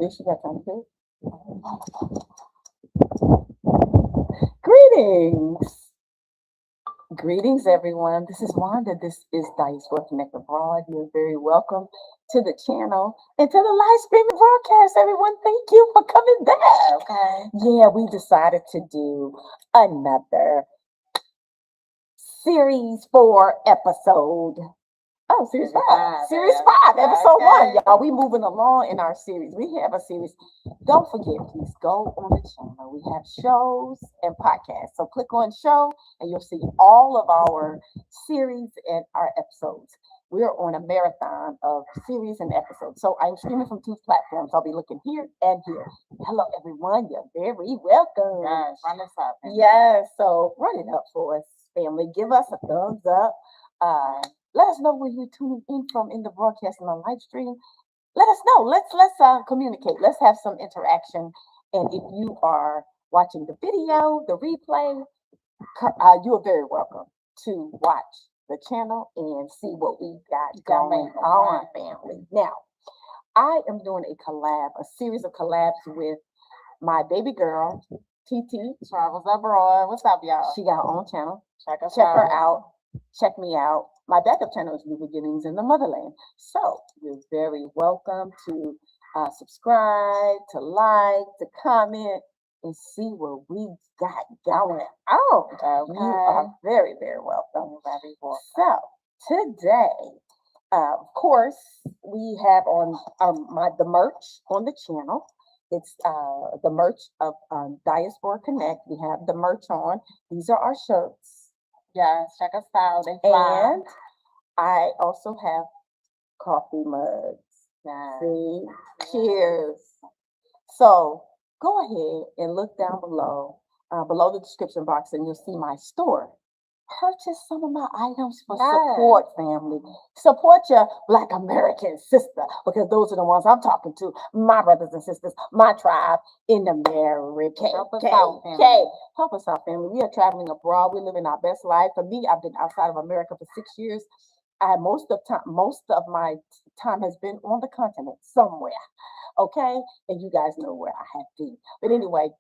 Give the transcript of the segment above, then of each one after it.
Wish you got time to. Greetings. Greetings, everyone. This is Wanda. This is Dice Connect Abroad. You're very welcome to the channel and to the live streaming broadcast, everyone. Thank you for coming back. Okay. Yeah, we decided to do another series 4 episode. Oh, series five. Series five, episode 1. Y'all, we moving along in our series. We have a series. Don't forget, please go on the channel. We have shows and podcasts. So click on show and you'll see all of our series and our episodes. We're on a marathon of series and episodes. So I'm streaming from 2 platforms. I'll be looking here and here. Hello, everyone. You're very welcome. Yes, run this up. Yes, so run it up for us, family. Give us a thumbs up. Let us know where you're tuning in from in the broadcast and on live stream. Let us know. Let's communicate. Let's have some interaction. And if you are watching the video, the replay, you are very welcome to watch the channel and see what we got going on, family. Now, I am doing a series of collabs with my baby girl, TT. Travels Abroad. What's up, y'all? She got her own channel. Check her out. Check me out. My backup channel is New Beginnings in the Motherland. So you're very welcome to subscribe, to like, to comment, and see what we got going on. Okay. You are very, very welcome. So today, of course, we have on the merch on the channel. It's the merch of Diaspora Connect. We have the merch on. These are our shirts. Yes, check us out. They fly. And I also have coffee mugs. See? Cheers. So go ahead and look down below the description box, and you'll see my store. Purchase some of my items for support, family. Support your Black American sister, because those are the ones I'm talking to. My brothers and sisters, my tribe in America. Help us out, family. Help us out, family. We are traveling abroad. We're living our best life. For me, I've been outside of America for 6 years. Most of my time has been on the continent somewhere. Okay, and you guys know where I have been. But anyway,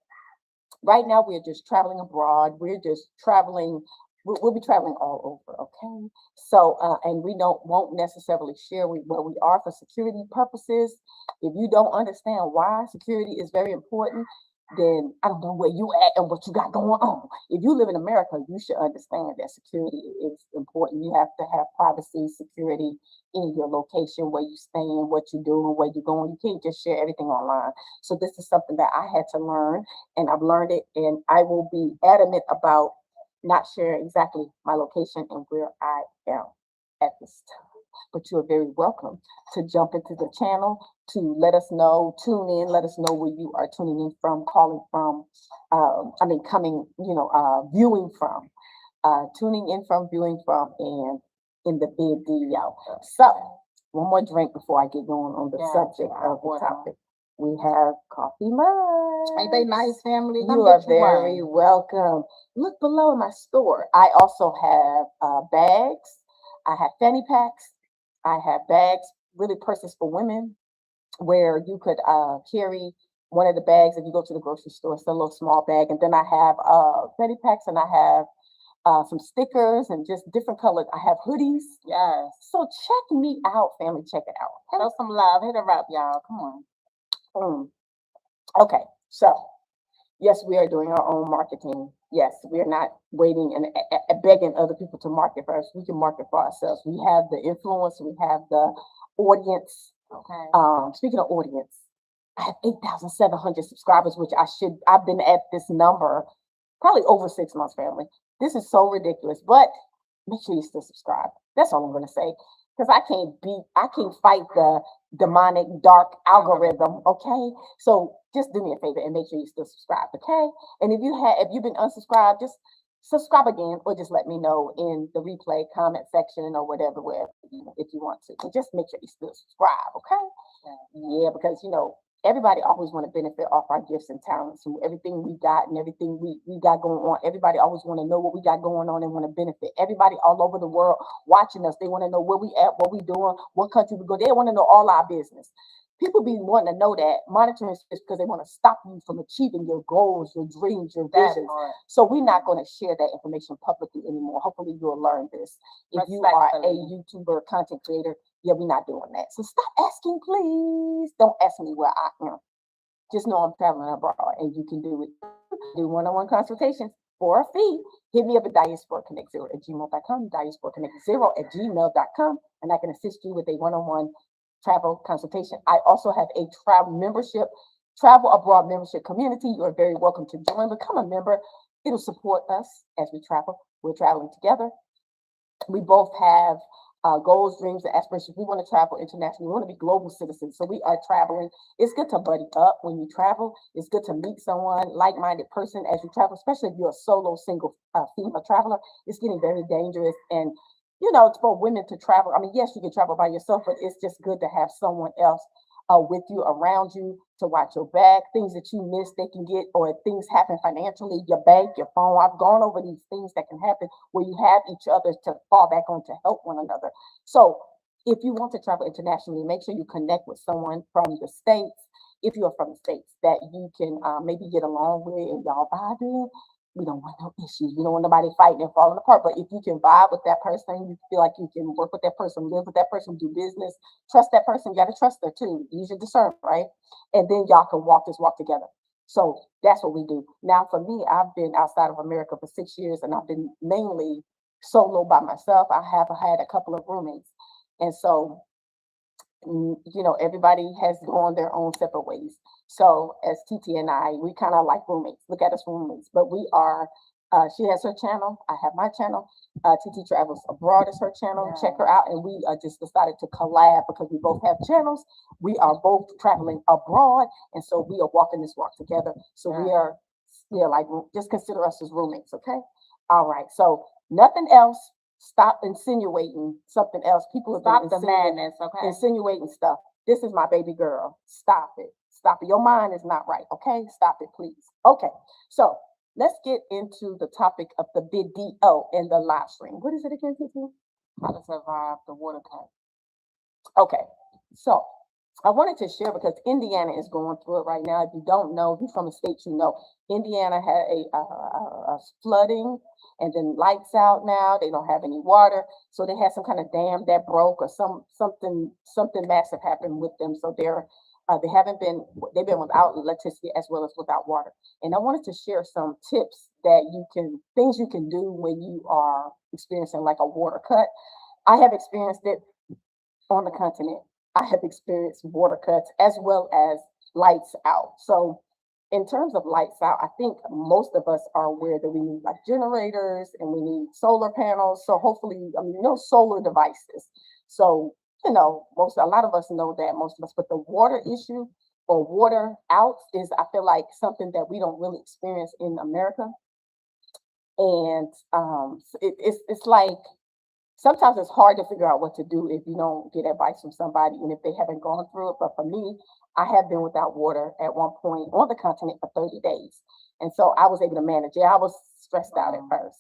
right now we're just traveling abroad. We're just traveling. We'll be traveling all over, okay? So, and we won't necessarily share where we are for security purposes. If you don't understand why security is very important, then I don't know where you at and what you got going on. If you live in America, you should understand that security is important. You have to have privacy, security in your location, where you staying, what you're doing, where you're going. You can't just share everything online. So this is something that I had to learn, and I've learned it, and I will be adamant about not sharing exactly my location and where I am at this time. But you are very welcome to jump into the channel, to let us know, tune in, let us know where you are tuning in from, calling from, viewing from, tuning in from, viewing from, and in the video. So, one more drink before I get going on the subject of the topic. We have coffee mugs. Ain't they nice, family? You are very welcome. Look below in my store. I also have bags. I have fanny packs. I have bags, really purses for women, where you could carry one of the bags if you go to the grocery store. It's a little small bag. And then I have fanny packs, and I have some stickers and just different colors. I have hoodies. Yes. So check me out, family. Check it out. Show some love. Hit her up, y'all. Come on. Okay, so yes, we are doing our own marketing. Yes, we are not waiting and begging other people to market for us. We can market for ourselves. We have the influence. We have the audience. Okay. Speaking of audience, I have 8,700 subscribers, which I've been at this number probably over 6 months, family. This is so ridiculous, but make sure you still subscribe. That's all I'm going to say. Because I can't fight the demonic dark algorithm, okay? So just do me a favor and make sure you still subscribe, okay? And if you've been unsubscribed, just subscribe again, or just let me know in the replay comment section or whatever, wherever, if you want to. But just make sure you still subscribe, okay? Yeah, because everybody always want to benefit off our gifts and talents and everything we got and everything we got going on. Everybody always want to know what we got going on and want to benefit. Everybody all over the world watching us, they want to know where we at, what we doing, what country we go. They want to know all our business. people be wanting to know that monitoring is because they want to stop you from achieving your goals, your dreams, your That visions. part. So we're not going to share that information publicly anymore. Hopefully you'll learn this. If you are a Respectfully. YouTuber, content creator, yeah, we're not doing that. So stop asking, please. Don't ask me where I am. Just know I'm traveling abroad and you can do it. Do one-on-one consultations for a fee. Hit me up at diasporaconnect0@gmail.com, diasporaconnect0@gmail.com, and I can assist you with a one-on-one travel consultation. I also have a travel membership, travel abroad membership community. You are very welcome to join. Become a member. It'll support us as we travel. We're traveling together. We both have goals, dreams, and aspirations. We want to travel internationally. We want to be global citizens. So we are traveling. It's good to buddy up when you travel. It's good to meet someone, like-minded person as you travel, especially if you're a solo, single female traveler. It's getting very dangerous. And, it's for women to travel. I mean, yes, you can travel by yourself, but it's just good to have someone else with you, around you, to watch your back, things that you miss, they can get, or if things happen financially, your bank, your phone. I've gone over these things that can happen where you have each other to fall back on to help one another. So if you want to travel internationally, make sure you connect with someone from the States. If you're from the States, that you can maybe get along with and y'all vibing. We don't want no issues. We don't want nobody fighting and falling apart. But if you can vibe with that person, you feel like you can work with that person, live with that person, do business, trust that person. You got to trust her too. Use your discernment, right? And then y'all can walk this walk together. So that's what we do. Now, for me, I've been outside of America for 6 years, and I've been mainly solo by myself. I have had a couple of roommates, and so everybody has gone their own separate ways. So as TT and I, we kind of like roommates. Look at us roommates, but we are. She has her channel. I have my channel. TT Travels Abroad is her channel. Yeah. Check her out. And we just decided to collab because we both have channels. We are both traveling abroad, and so we are walking this walk together. So we are like, just consider us as roommates, okay? All right. So nothing else. Stop insinuating something else. People have Stop been the insinuating, madness, okay? insinuating stuff. This is my baby girl. Stop it. Stop it. Your mind is not right, okay? Stop it, please. Okay. So let's get into the topic of the video and the live stream. What is it again, Tiffany? How to survive the water cut. Okay. So I wanted to share because Indiana is going through it right now. If you don't know, if you're from the state, Indiana had a flooding and then lights out now. They don't have any water, so they had some kind of dam that broke or something massive happened with them. So they've been without electricity as well as without water. And I wanted to share some tips things you can do when you are experiencing like a water cut. I have experienced it on the continent. I have experienced water cuts as well as lights out. So, in terms of lights out, I think most of us are aware that we need like generators and we need solar panels. So, hopefully, no solar devices. So, a lot of us know that, most of us, but the water issue or water outs is, I feel like, something that we don't really experience in America. And it's like, sometimes it's hard to figure out what to do if you don't get advice from somebody and if they haven't gone through it. But for me, I have been without water at one point on the continent for 30 days. And so I was able to manage it. I was stressed out at first.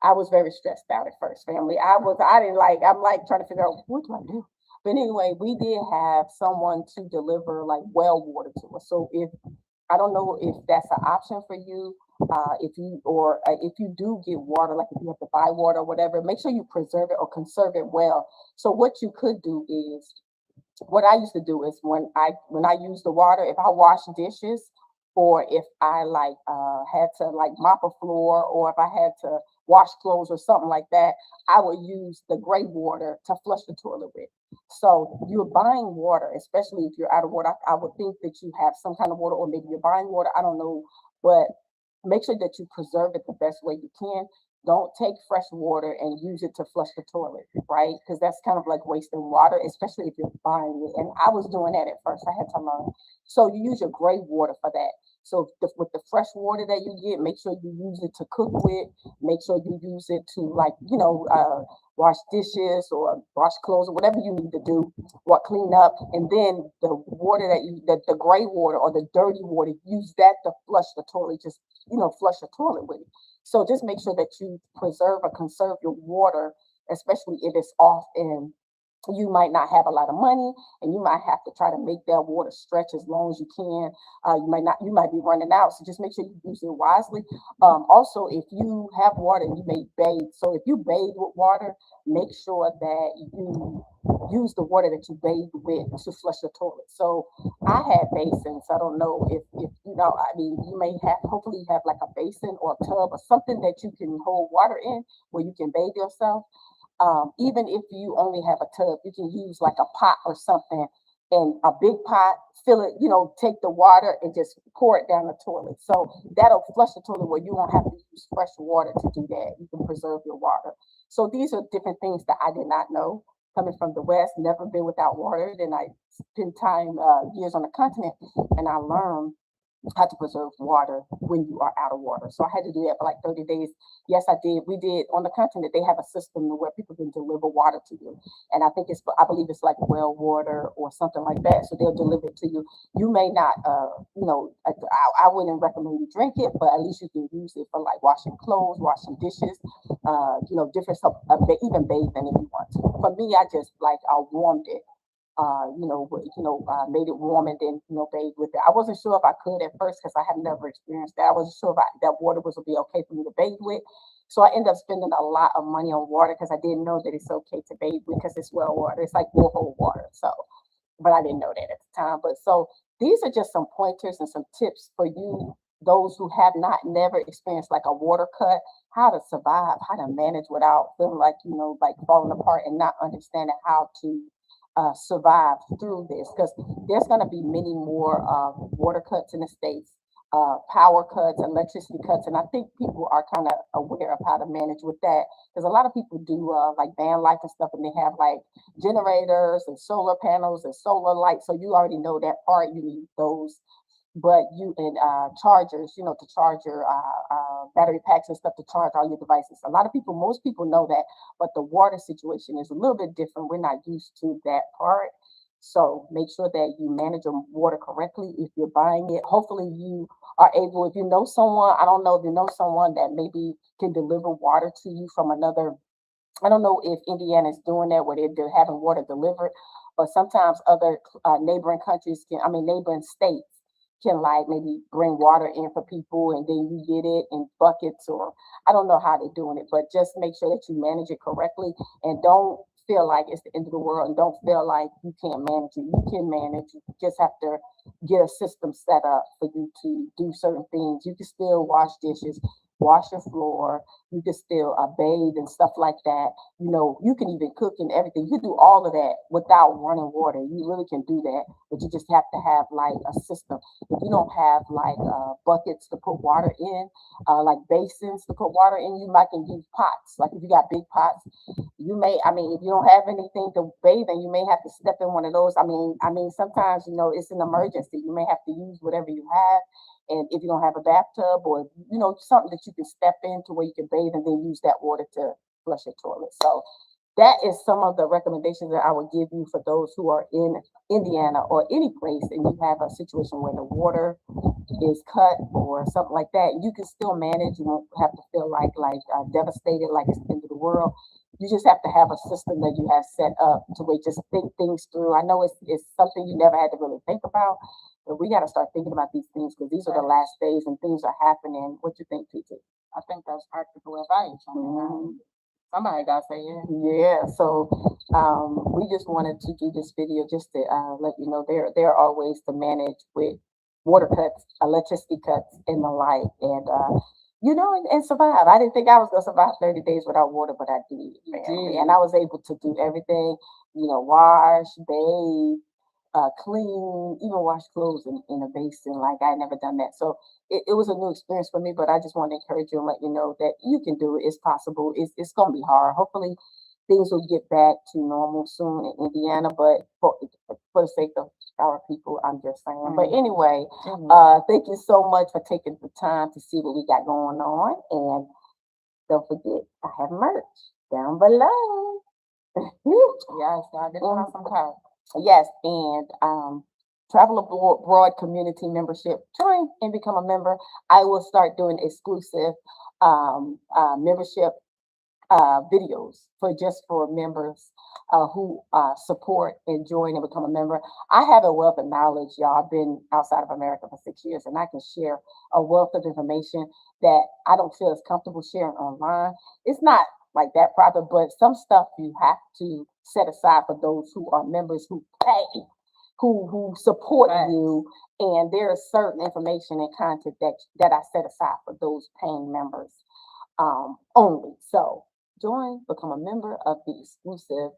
I was very stressed out at first, family. I'm like trying to figure out what do I do? But anyway, we did have someone to deliver like well water to us. So if I don't know if that's an option for you. If you do get water, like if you have to buy water or whatever, make sure you preserve it or conserve it well. So what you could do is, what I used to do is when I use the water, if I wash dishes or if I had to like mop a floor or if I had to wash clothes or something like that, I would use the gray water to flush the toilet with. So you're buying water, especially if you're out of water. I would think that you have some kind of water, or maybe you're buying water. I don't know, but make sure that you preserve it the best way you can. Don't take fresh water and use it to flush the toilet, right? Because that's kind of like wasting water, especially if you're buying it. And I was doing that at first. I had to learn. So you use your gray water for that. So with the fresh water that you get, make sure you use it to cook with. Make sure you use it to wash dishes or wash clothes or whatever you need to do, or clean up. And then the water the gray water or the dirty water, use that to flush the toilet. Just flush the toilet with it. So just make sure that you preserve or conserve your water, especially if it's off in you might not have a lot of money, and you might have to try to make that water stretch as long as you can. You might be running out, so just make sure you use it wisely. Also, if you have water and you may bathe, so if you bathe with water, make sure that you use the water that you bathe with to flush your toilet. So I had basins. I don't know if you know. I mean, you may have, hopefully you have like a basin or a tub or something that you can hold water in where you can bathe yourself. Even if you only have a tub, you can use like a pot or something, and a big pot, fill it, take the water and just pour it down the toilet. So that'll flush the toilet where you won't have to use fresh water to do that. You can preserve your water. So these are different things that I did not know. Coming from the West, never been without water. Then I spent time, years on the continent, and I learned how to preserve water when you are out of water. So I had to do that for like 30 days. Yes, I did. We did on the continent. They have a system where people can deliver water to you. And I believe it's like well water or something like that. So they'll deliver it to you. You may not, I wouldn't recommend you drink it, but at least you can use it for like washing clothes, washing dishes, different stuff, even bathing if you want to. For me, I warmed it, made it warm and then, bathe with it. I wasn't sure if I could at first because I have never experienced that. I wasn't sure if that water was would be okay for me to bathe with. So I ended up spending a lot of money on water because I didn't know that it's okay to bathe with because it's well water. It's like borehole water. So, but I didn't know that at the time. But so these are just some pointers and some tips for you, those who have not never experienced like a water cut, how to survive, how to manage without feeling like, like falling apart and not understanding how to survive through this, because there's going to be many more water cuts in the states, power cuts, electricity cuts, and I think people are kind of aware of how to manage with that, because a lot of people do like van life and stuff, and they have like generators and solar panels and solar lights, so you already know that part. You need those, but you and chargers, to charge your battery packs and stuff to charge all your devices. Most people know that, but the water situation is a little bit different. We're not used to that part. So make sure that you manage your water correctly. If you're buying it, hopefully you are able, if you know someone, I don't know, if you know someone that maybe can deliver water to you from another, I don't know if Indiana is doing that where they're having water delivered, but sometimes other neighboring countries neighboring states can like maybe bring water in for people and then you get it in buckets, or I don't know how they're doing it, but just make sure that you manage it correctly and don't feel like it's the end of the world and don't feel like you can't manage it. You can manage. You just have to get a system set up for you to do certain things. You can still wash dishes, wash your floor, you can still bathe and stuff like that. You can even cook and everything. You can do all of that without running water. You really can do that, but you just have to have like a system. If you don't have like buckets to put water in, like basins to put water in, you might can use pots. Like if you got big pots, you may, if you don't have anything to bathe in, you may have to step in one of those. Sometimes, it's an emergency. You may have to use whatever you have. And if you don't have a bathtub or, something that you can step into where you can bathe and then use that water to flush your toilet. So that is some of the recommendations that I would give you for those who are in Indiana or any place and you have a situation where the water is cut or something like that. You can still manage. You won't have to feel like devastated, like it's the end of the world. You just have to have a system that you have set up to where you just think things through. I know it's something you never had to really think about, but we got to start thinking about these things because these are the last days and things are happening. What you think, TT? I think that's practical advice. Somebody got to say it. Yeah. So we just wanted to do this video just to let you know there are ways to manage with water cuts, electricity cuts, and the like, and and survive. I didn't think I was gonna survive 30 days without water, but I did, family. And I was able to do everything, wash, bathe, clean, even wash clothes in a basin. Like I had never done that. So it was a new experience for me, but I just want to encourage you and let you know that you can do it. It's possible. It's going to be hard. Hopefully things will get back to normal soon in Indiana, but for the sake of our people, I'm just saying. But anyway, thank you so much for taking the time to see what we got going on. And don't forget, I have merch down below. Yes, I did have some cards. Yes, and Travel Abroad community membership. Join and become a member. I will start doing exclusive membership videos for members who support and join and become a member. I have a wealth of knowledge, y'all. I've been outside of America for 6 years, and I can share a wealth of information that I don't feel as comfortable sharing online. It's not like that private, but some stuff you have to set aside for those who are members who pay, who support Right. you, and there is certain information and content that I set aside for those paying members only. So join, become a member of the exclusive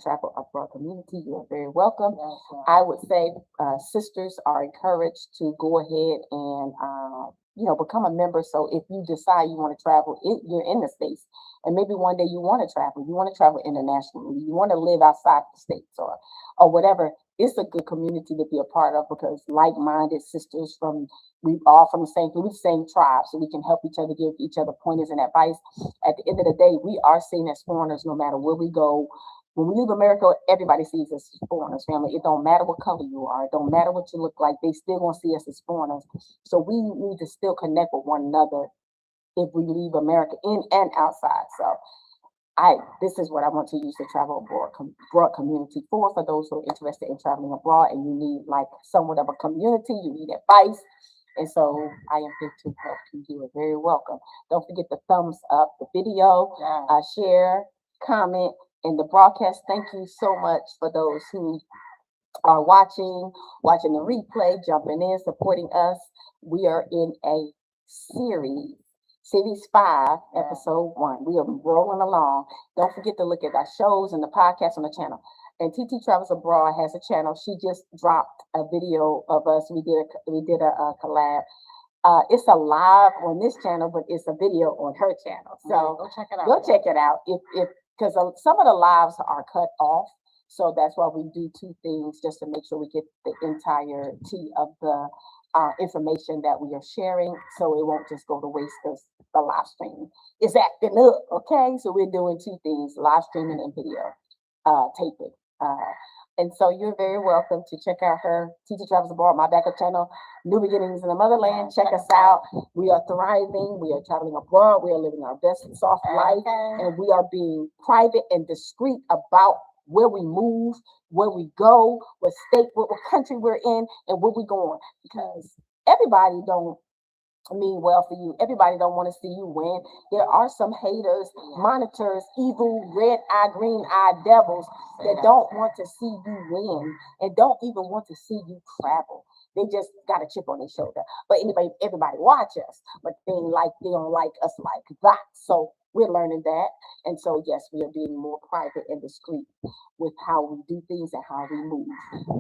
Travel Abroad community. You are very welcome. Yes, yes. I would say sisters are encouraged to go ahead and become a member. So if you decide you want to travel, you're in the States, and maybe one day you want to travel internationally, you want to live outside the States or whatever. It's a good community to be a part of because like-minded sisters we all from the same tribe, so we can help each other, give each other pointers and advice. At the end of the day, we are seen as foreigners no matter where we go. When we leave America, everybody sees us as foreigners, family. It don't matter what color you are. It don't matter what you look like. They still gonna see us as foreigners. So we need to still connect with one another if we leave America in and outside. So this is what I want to use the travel abroad community for those who are interested in traveling abroad and you need like somewhat of a community, you need advice. And so I am here to help you. You are very welcome. Don't forget the thumbs up, the video, Yeah. share, comment, and the broadcast. Thank you so much for those who are watching the replay, jumping in, supporting us. We are in a series 5, Yeah. episode 1. We are rolling along. Don't forget to look at our shows and the podcast on the channel. And TT Travels Abroad has a channel. She just dropped a video of us. We did a collab. It's a live on this channel, but it's a video on her channel. So go check it out. go check it out. If because some of the lives are cut off, so that's why we do 2 things just to make sure we get the entirety of the information that we are sharing, so it won't just go to waste because the live stream is acting up. Okay, so we're doing 2 things: live streaming and video taping. And so you're very welcome to check out her TT Travels Abroad, my backup channel, New Beginnings in the Motherland. Check us out. We are thriving. We are traveling abroad. We are living our best soft life, and we are being private and discreet about where we move, where we go, what state, what country we're in, and where we're going. Because everybody don't mean well for you. Everybody don't want to see you win. There are some haters, monitors, evil, red eye, green eye devils that don't want to see you win and don't even want to see you travel. They just got a chip on their shoulder. But anyway, everybody watch us, but they don't like us like that. So we're learning that. And so yes, we are being more private and discreet with how we do things and how we move.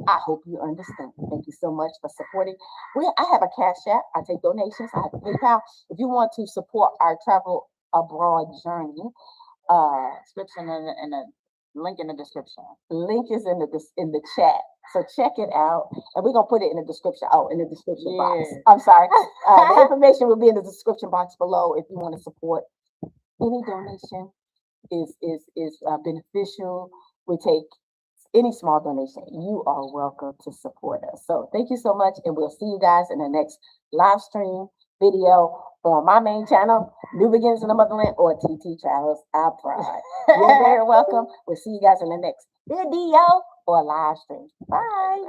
I hope you understand. Thank you so much for supporting. I have a Cash App. I take donations. I have a PayPal. If you want to support our travel abroad journey, Description and a link in the description. link is in the chat. So check it out, and we're gonna put it in the description. Oh, in the description box. Yeah. I'm sorry. The information will be in the description box below if you want to support. Any donation is beneficial. We take any small donation. You are welcome to support us. So thank you so much, and we'll see you guys in the next live stream video on my main channel, New Beginnings in the Motherland, or TT Travels Abroad. You're very welcome. We'll see you guys in the next video or live stream. Bye.